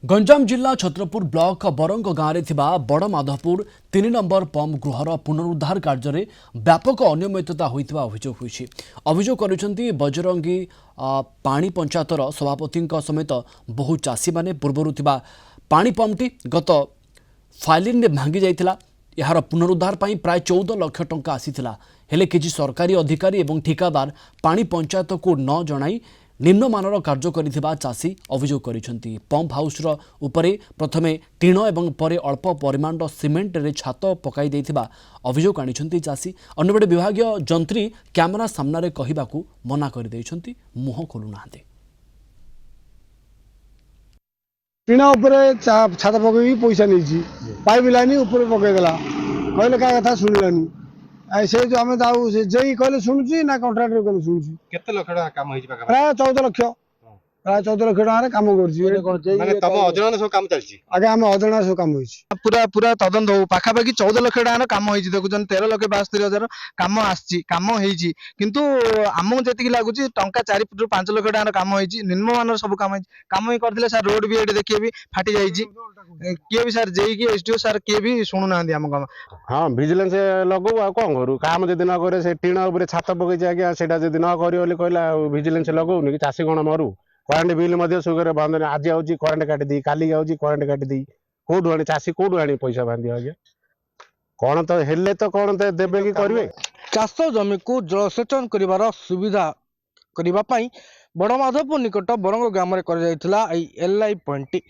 गंजाम जिला छत्रपुर ब्लॉक बरंग गाँव में बड़ माधवपुर 3 नंबर पंप गृहर पुनरुद्धार कार्य में व्यापक अनियमितता होइतिबा अभियोग होइछि। अभियोग करिसेंती बजरंगी पानी पंचायतर सभापति समेत बहु चाषी माने पूर्वरु थिबा पानी पंपटी गत फाइलिन में भांगी जाइतिला। यार पुनरुद्धार पाई प्राय 14 लाख टंका आसीथिला। हेले किछि सरकारी अधिकारी एवं ठिकादार पानी पंचायत को न जणाई निम्नमानर कार्य करिथिबा चाषी अभियोग करिसेंती। पंप हाउस उपरे प्रथमे टीण एवं परे अल्प परिमाण सीमेंट रे छात पकाई देथिबा अभियोग आनिसेंती चाषी। अन्यबडे विभागीय जंत्री कैमेरा सामने कहिबाकू मना कर दैछंती, मुह खोलु नाहांती। टीण उपरे छात पकई पैसा नहीं पाइप लाइन ऊपर पकईदेला कहले क्या कथा शुणिलानी से जो आम जे कहले शुणुची ना कंट्राक्टर कहले शुणुची केते लाख टका काम होइछि पाका प्राय 14 लाख प्राय 14 लाख टका काम कर माने तम अजनन सब काम चलछि आगे आम अजणा सब काम होइछि पूरा पूरा तदंत हो पाखापाखि 14 लाख टका काम होइछि। देखुछन 13,72,000 काम आछि काम होइछि किंतु आमु जेतिक लागुछि टंका 4 फुट 5 लाख टका काम होइछि। निम्नमानर सब काम होइछि। काम ही करथिले सर रोड भी एटे देखिए भी फाटी जाइछि किए भी सर जेई की एसडीओ सर किए भी सुनु नांदी हम काम। हां विजिलेंस लगो आ कोन करू काम जदि न करे से टीण ऊपर छात पकै छै आगे सेटा जदि न करियो ले कहला विजिलेंस लगौनी कि चासी कोन मरु करंट बिल मध्ये सुगर बंद आज आउची करंट काटी दी काली आउची करंट काटी दी कोडु आनी चासी कोडु आनी पैसा बांधी आगे कोन तो हेले तो कोन तो देबे कि करबे। चाष जमी को जलसेचन करिवार सुविधा करिवा पई बड़माधवपुर निकट बरंग ग्राम में कर जाइथिला एलआई पॉइंट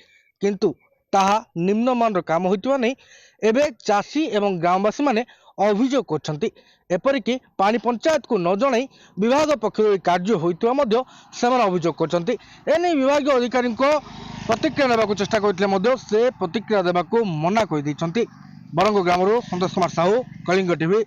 किंतु ताहा निम्नमान काम होइतिबा नै एबे चाषी एवं ग्रामवासी माने अभियोग करछंती। एपरिकी पानी पंचायत को न जणाई विभाग पक्षर कार्य होइतिबा मध्य सेमान अभियोग करछंती। एने विभागीय अधिकारी को प्रतिक्रिया देबाक चेष्टा करथिले मध्य से प्रतिक्रिया देबाक मना कर दैछंती। बरंग ग्रामरो संतोष कुमार साहू, कलिंग टीवी।